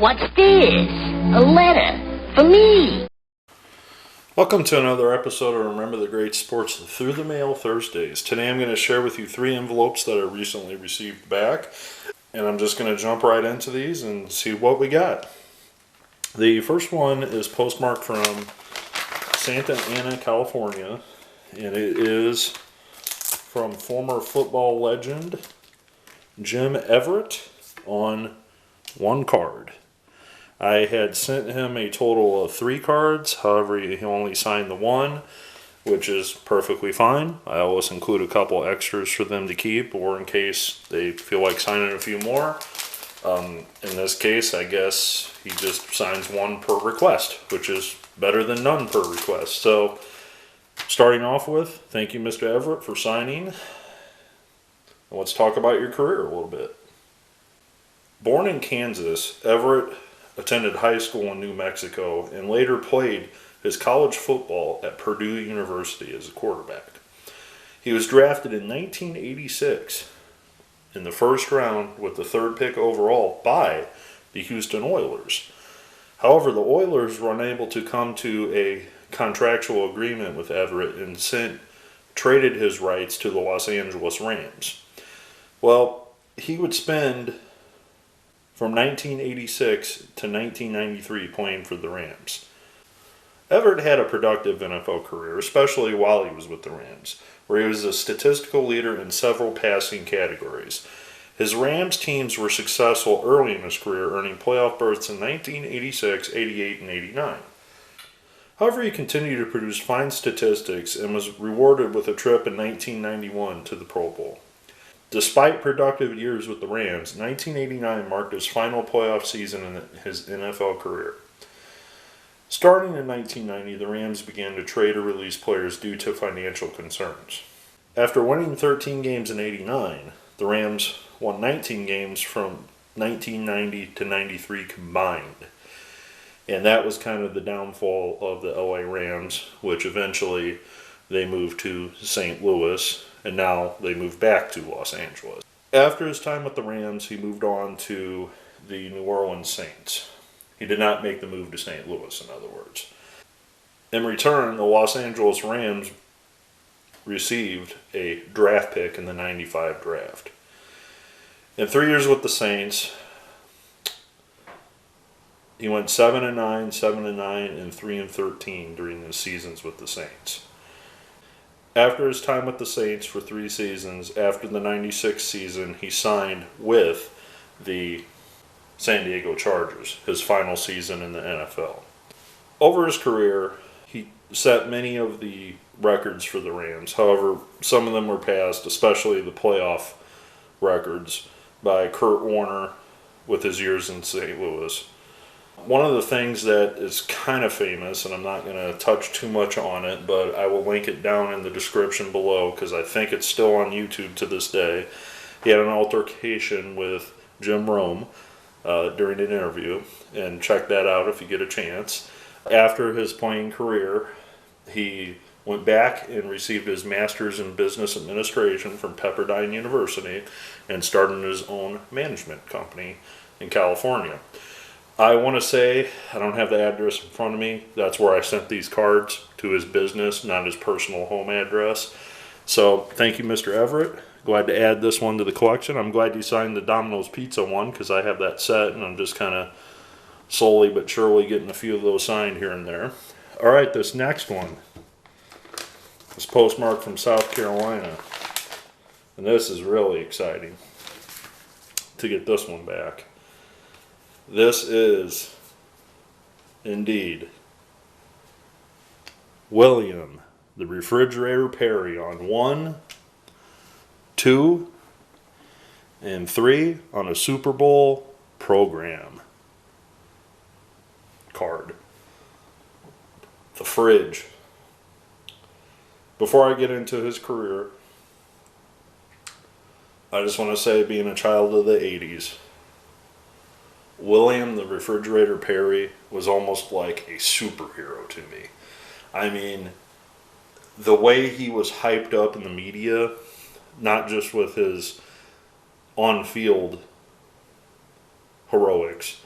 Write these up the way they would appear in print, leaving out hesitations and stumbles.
What's this? A letter for me. Welcome to another episode of Remember the Great Sports Through the Mail Thursdays. Today I'm going to share with you 3 envelopes that I recently received back, and I'm just going to jump right into these and see what we got. The first one is postmarked from Santa Ana, California, and it is from former football legend Jim Everett on one card. I had sent him a total of 3 cards, however he only signed the one, which is perfectly fine. I always include a couple extras for them to keep, or in case they feel like signing a few more. In this case, I guess he just signs 1 per request, which is better than none per request. So, starting off with, thank you, Mr. Everett, for signing. Let's talk about your career a little bit. Born in Kansas, Everett attended high school in New Mexico and later played his college football at Purdue University as a quarterback. He was drafted in 1986 in the first round with the 3rd pick overall by the Houston Oilers. However, the Oilers were unable to come to a contractual agreement with Everett and traded his rights to the Los Angeles Rams. Well, he would spend from 1986 to 1993 playing for the Rams. Everett had a productive NFL career, especially while he was with the Rams, where he was a statistical leader in several passing categories. His Rams teams were successful early in his career, earning playoff berths in 1986, 88, and 89. However, he continued to produce fine statistics and was rewarded with a trip in 1991 to the Pro Bowl. Despite productive years with the Rams, 1989 marked his final playoff season in his NFL career. Starting in 1990, the Rams began to trade or release players due to financial concerns. After winning 13 games in 89, the Rams won 19 games from 1990 to 93 combined. And that was kind of the downfall of the LA Rams, which eventually they moved to St. Louis, and now they moved back to Los Angeles. After his time with the Rams, he moved on to the New Orleans Saints. He did not make the move to St. Louis, in other words. In return, the Los Angeles Rams received a draft pick in the 95 draft. In 3 years with the Saints, he went 7-9, 7-9, and 3-13 during the seasons with the Saints. After his time with the Saints for 3 seasons, after the 96 season, he signed with the San Diego Chargers, his final season in the NFL. Over his career, he set many of the records for the Rams. However, some of them were passed, especially the playoff records, by Kurt Warner with his years in St. Louis. One of the things that is kind of famous, and I'm not going to touch too much on it, but I will link it down in the description below because I think it's still on YouTube to this day. He had an altercation with Jim Rome during an interview, and check that out if you get a chance. After his playing career, he went back and received his master's in business administration from Pepperdine University and started his own management company in California. I want to say, I don't have the address in front of me, that's where I sent these cards, to his business, not his personal home address. So, thank you, Mr. Everett. Glad to add this one to the collection. I'm glad you signed the Domino's Pizza one, because I have that set, and I'm just kind of slowly but surely getting a few of those signed here and there. Alright, this next one is postmarked from South Carolina. And this is really exciting to get this one back. This is, indeed, William, the Refrigerator Perry on 1, 2, and 3 on a Super Bowl program card. The fridge. Before I get into his career, I just want to say, being a child of the 80s, William the Refrigerator Perry was almost like a superhero to me. I mean, the way he was hyped up in the media, not just with his on-field heroics,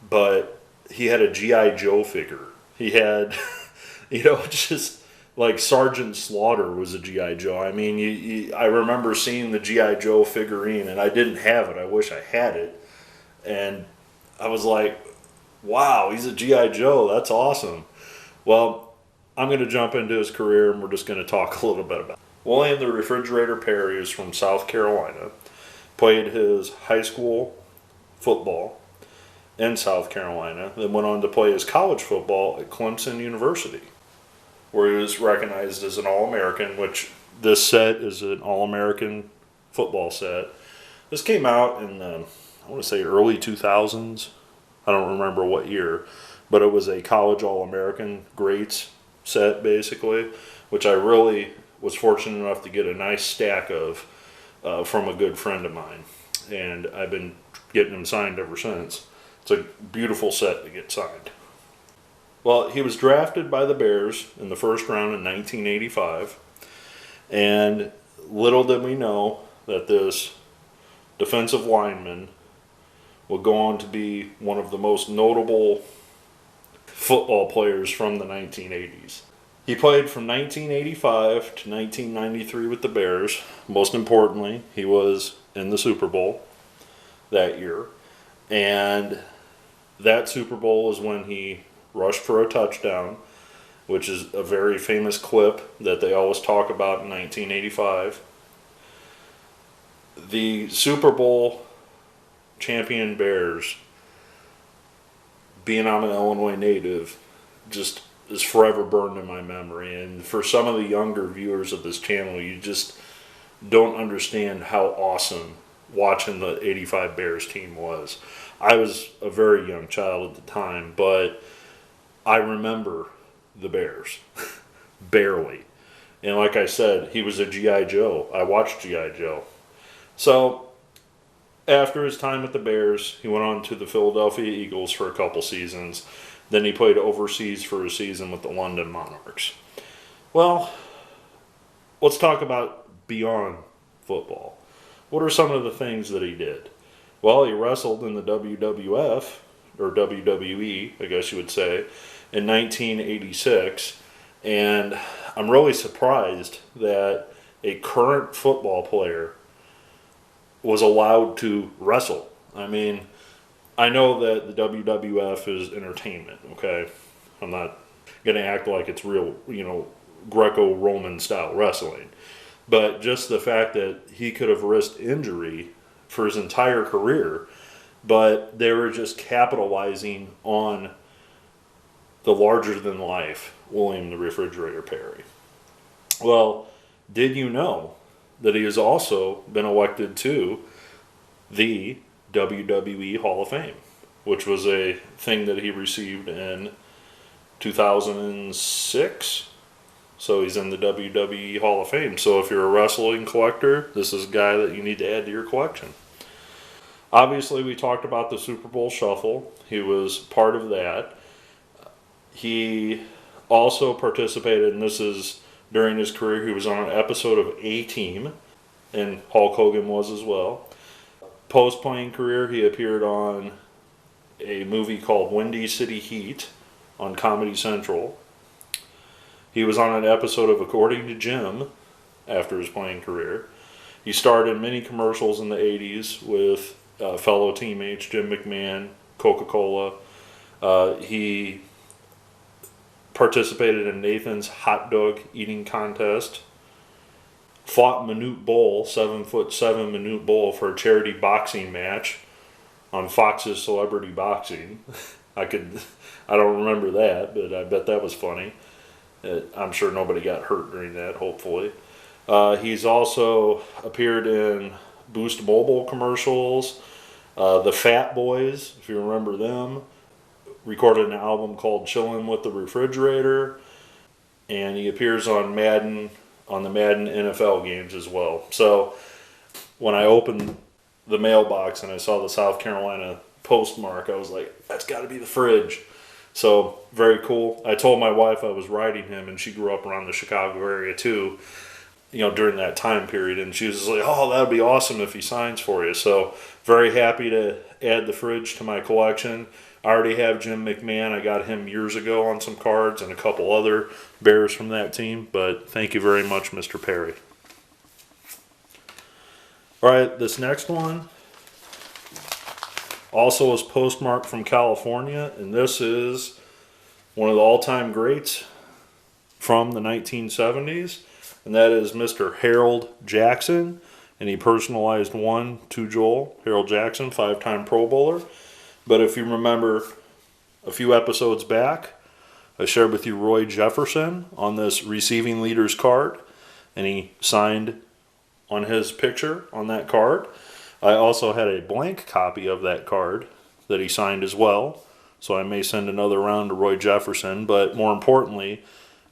but he had a G.I. Joe figure. He had, just like Sergeant Slaughter was a G.I. Joe. I mean, I remember seeing the G.I. Joe figurine, and I didn't have it. I wish I had it. And I was like, wow, he's a G.I. Joe. That's awesome. Well, I'm going to jump into his career, and we're just going to talk a little bit about it. William the Refrigerator Perry is from South Carolina. Played his high school football in South Carolina, then went on to play his college football at Clemson University, where he was recognized as an All-American, which this set is an All-American football set. This came out in, I want to say, early 2000s. I don't remember what year, but it was a college All-American greats set, basically, which I really was fortunate enough to get a nice stack of from a good friend of mine. And I've been getting them signed ever since. It's a beautiful set to get signed. Well, he was drafted by the Bears in the first round in 1985. And little did we know that this defensive lineman would go on to be one of the most notable football players from the 1980s. He played from 1985 to 1993 with the Bears. Most importantly, he was in the Super Bowl that year. And that Super Bowl is when he rushed for a touchdown, which is a very famous clip that they always talk about in 1985. The Super Bowl champion Bears, being I'm an Illinois native, just is forever burned in my memory. And for some of the younger viewers of this channel, you just don't understand how awesome watching the 85 Bears team was. I was a very young child at the time, but I remember the Bears. Barely. And like I said, he was a G.I. Joe. I watched G.I. Joe. So, after his time with the Bears, he went on to the Philadelphia Eagles for a couple seasons. Then he played overseas for a season with the London Monarchs. Well, let's talk about beyond football. What are some of the things that he did? Well, he wrestled in the WWF, or WWE, I guess you would say, in 1986. And I'm really surprised that a current football player was allowed to wrestle. I mean, I know that the WWF is entertainment, okay? I'm not going to act like it's real, Greco-Roman style wrestling. But just the fact that he could have risked injury for his entire career, but they were just capitalizing on the larger-than-life William the Refrigerator Perry. Well, did you know that he has also been elected to the WWE Hall of Fame, which was a thing that he received in 2006. So he's in the WWE Hall of Fame. So if you're a wrestling collector, this is a guy that you need to add to your collection. Obviously, we talked about the Super Bowl Shuffle. He was part of that. He also participated, and this is during his career, he was on an episode of A-Team, and Hulk Hogan was as well. Post-playing career, he appeared on a movie called Windy City Heat on Comedy Central. He was on an episode of According to Jim after his playing career. He starred in many commercials in the 80s with fellow teammates Jim McMahon, Coca-Cola. He participated in Nathan's hot dog eating contest. Fought Manute Bol, 7'7" Manute Bol, for a charity boxing match on Fox's Celebrity Boxing. I don't remember that, but I bet that was funny. I'm sure nobody got hurt during that, hopefully. He's also appeared in Boost Mobile commercials. The Fat Boys, if you remember them, recorded an album called Chillin' with the Refrigerator. And he appears on Madden, on the Madden NFL games as well. So when I opened the mailbox and I saw the South Carolina postmark, I was like, that's got to be the fridge. So very cool. I told my wife I was riding him, and she grew up around the Chicago area too, during that time period. And she was just like, oh, that would be awesome if he signs for you. So very happy to add the fridge to my collection. I already have Jim McMahon. I got him years ago on some cards and a couple other Bears from that team. But thank you very much, Mr. Perry. All right, this next one also is postmarked from California, and this is one of the all-time greats from the 1970s, and that is Mr. Harold Jackson, and he personalized one to Joel. Harold Jackson, 5-time Pro Bowler. But if you remember a few episodes back, I shared with you Roy Jefferson on this receiving leaders card, and he signed on his picture on that card. I also had a blank copy of that card that he signed as well, so I may send another round to Roy Jefferson, but more importantly,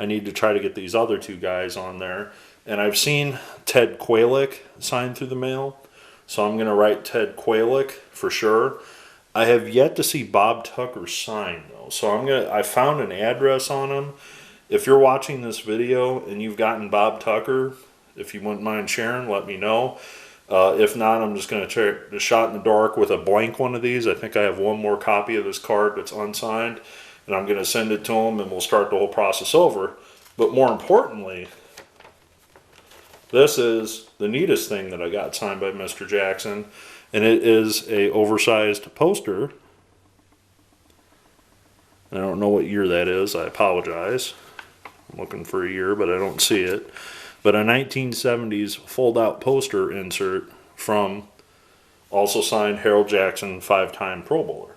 I need to try to get these other two guys on there. And I've seen Ted Qualick signed through the mail, so I'm going to write Ted Qualick for sure. I have yet to see Bob Tucker sign though, so I found an address on him. If you're watching this video and you've gotten Bob Tucker, if you wouldn't mind sharing, let me know. If not, I'm just going to try a shot in the dark with a blank one of these. I think I have one more copy of this card that's unsigned, and I'm going to send it to him, and we'll start the whole process over. But more importantly, this is the neatest thing that I got signed by Mr. Jackson, and it is a oversized poster. I don't know what year that is. I apologize. I'm looking for a year, but I don't see it. But a 1970s fold-out poster insert from, also signed, Harold Jackson, 5-time Pro Bowler.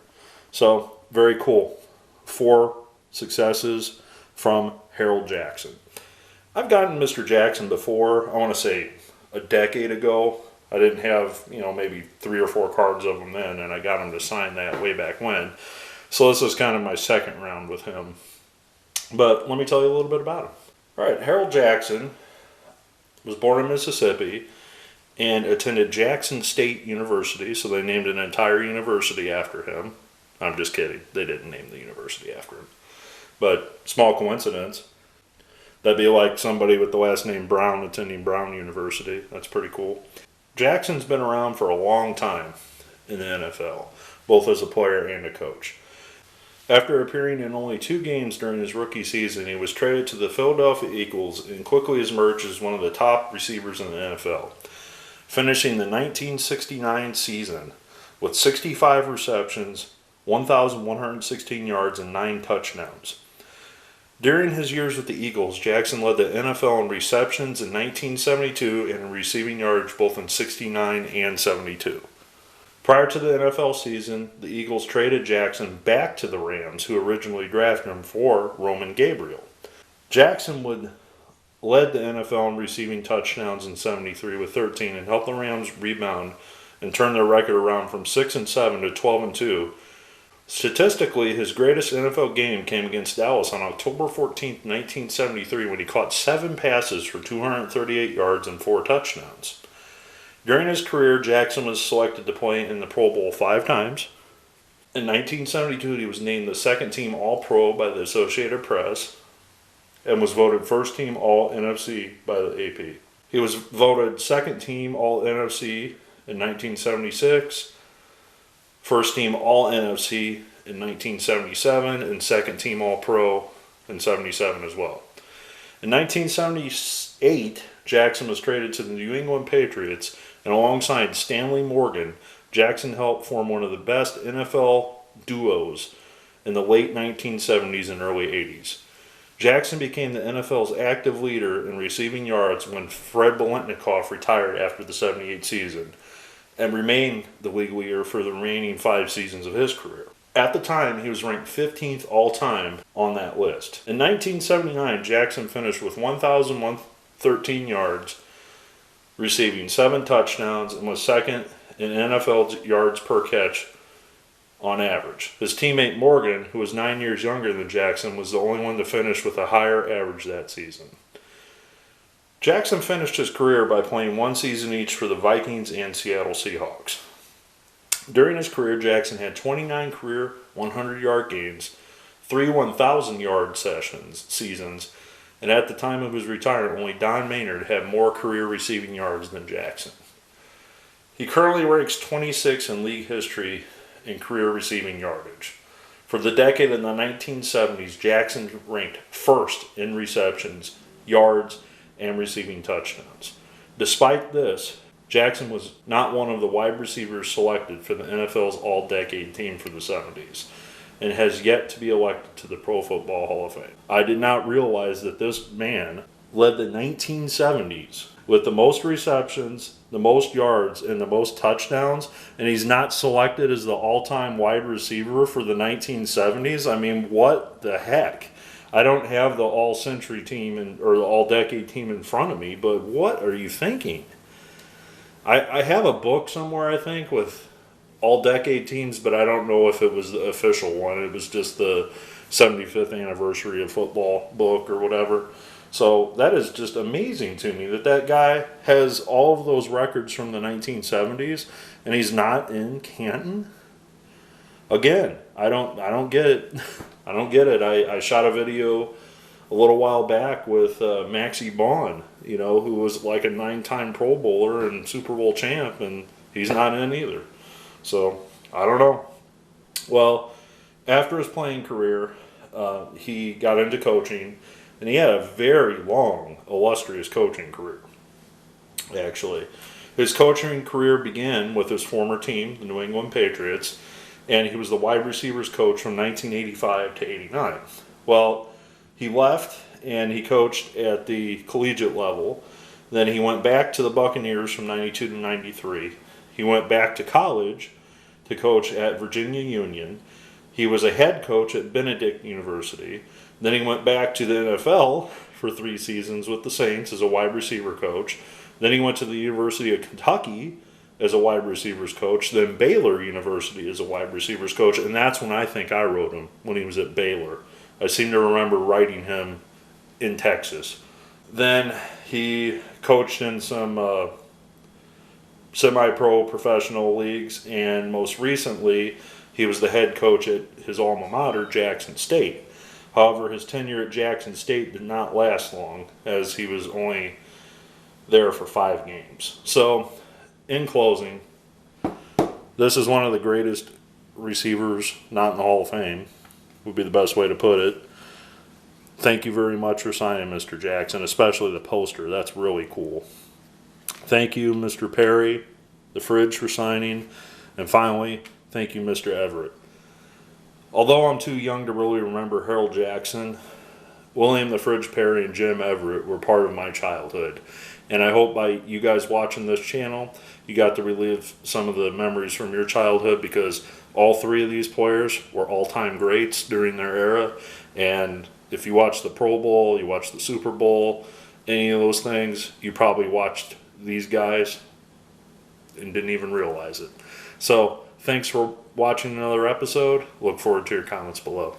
So, very cool. 4 successes from Harold Jackson. I've gotten Mr. Jackson before, I want to say a decade ago. I didn't have, maybe 3 or 4 cards of him then, and I got him to sign that way back when. So this is kind of my second round with him. But let me tell you a little bit about him. All right, Harold Jackson was born in Mississippi and attended Jackson State University, so they named an entire university after him. I'm just kidding. They didn't name the university after him. But small coincidence. That'd be like somebody with the last name Brown attending Brown University. That's pretty cool. Jackson's been around for a long time in the NFL, both as a player and a coach. After appearing in only 2 games during his rookie season, he was traded to the Philadelphia Eagles and quickly emerged as one of the top receivers in the NFL, finishing the 1969 season with 65 receptions, 1,116 yards, and 9 touchdowns. During his years with the Eagles, Jackson led the NFL in receptions in 1972 and in receiving yards both in 69 and 72. Prior to the NFL season, the Eagles traded Jackson back to the Rams, who originally drafted him for Roman Gabriel. Jackson led the NFL in receiving touchdowns in 73 with 13 and helped the Rams rebound and turn their record around from 6-7 to 12-2. Statistically, his greatest NFL game came against Dallas on October 14, 1973, when he caught 7 passes for 238 yards and 4 touchdowns. During his career, Jackson was selected to play in the Pro Bowl 5 times. In 1972, he was named the 2nd team All-Pro by the Associated Press and was voted 1st team All-NFC by the AP. He was voted 2nd team All-NFC in 1976, 1st team All-NFC in 1977, and 2nd team All-Pro in 77 as well. In 1978, Jackson was traded to the New England Patriots, and alongside Stanley Morgan, Jackson helped form one of the best NFL duos in the late 1970s and early 80s. Jackson became the NFL's active leader in receiving yards when Fred Biletnikoff retired after the 78 season, and remained the league leader for the remaining 5 seasons of his career. At the time, he was ranked 15th all-time on that list. In 1979, Jackson finished with 1,113 yards, receiving 7 touchdowns, and was 2nd in NFL yards per catch on average. His teammate Morgan, who was 9 years younger than Jackson, was the only one to finish with a higher average that season. Jackson finished his career by playing 1 season each for the Vikings and Seattle Seahawks. During his career, Jackson had 29 career 100-yard games, 3 1,000-yard seasons, and at the time of his retirement, only Don Maynard had more career receiving yards than Jackson. He currently ranks 26 in league history in career receiving yardage. For the decade in the 1970s, Jackson ranked first in receptions, yards, and receiving touchdowns. Despite this, Jackson was not one of the wide receivers selected for the NFL's all-decade team for the 70s and has yet to be elected to the Pro Football Hall of Fame. I did not realize that this man led the 1970s with the most receptions, the most yards, and the most touchdowns, and he's not selected as the all-time wide receiver for the 1970s. I mean, what the heck? I don't have the all-century team or the all-decade team in front of me, but what are you thinking? I have a book somewhere, I think, with all-decade teams, but I don't know if it was the official one. It was just the 75th anniversary of football book or whatever. So that is just amazing to me that guy has all of those records from the 1970s and he's not in Canton. Again, I don't get it. I don't get it. I shot a video a little while back with Maxie Baughan, who was like a 9-time Pro Bowler and Super Bowl champ, and he's not in either. So I don't know. Well, after his playing career, he got into coaching. And he had a very long, illustrious coaching career, actually. His coaching career began with his former team, the New England Patriots, and he was the wide receivers coach from 1985 to 89. Well, he left and he coached at the collegiate level. Then he went back to the Buccaneers from 92 to 93. He went back to college to coach at Virginia Union. He was a head coach at Benedict University. Then he went back to the NFL for 3 seasons with the Saints as a wide receiver coach. Then he went to the University of Kentucky as a wide receivers coach. Then Baylor University as a wide receivers coach. And that's when I think I wrote him, when he was at Baylor. I seem to remember writing him in Texas. Then he coached in some semi-pro professional leagues. And most recently, he was the head coach at his alma mater, Jackson State. However, his tenure at Jackson State did not last long, as he was only there for 5 games. So, in closing, this is one of the greatest receivers not in the Hall of Fame, would be the best way to put it. Thank you very much for signing, Mr. Jackson, especially the poster. That's really cool. Thank you, Mr. Perry, the Fridge, for signing. And finally, thank you, Mr. Everett. Although I'm too young to really remember Harold Jackson, William the Fridge Perry and Jim Everett were part of my childhood. And I hope by you guys watching this channel, you got to relive some of the memories from your childhood, because all 3 of these players were all-time greats during their era. And if you watched the Pro Bowl, you watched the Super Bowl, any of those things, you probably watched these guys and didn't even realize it. So, thanks for watching another episode. Look forward to your comments below.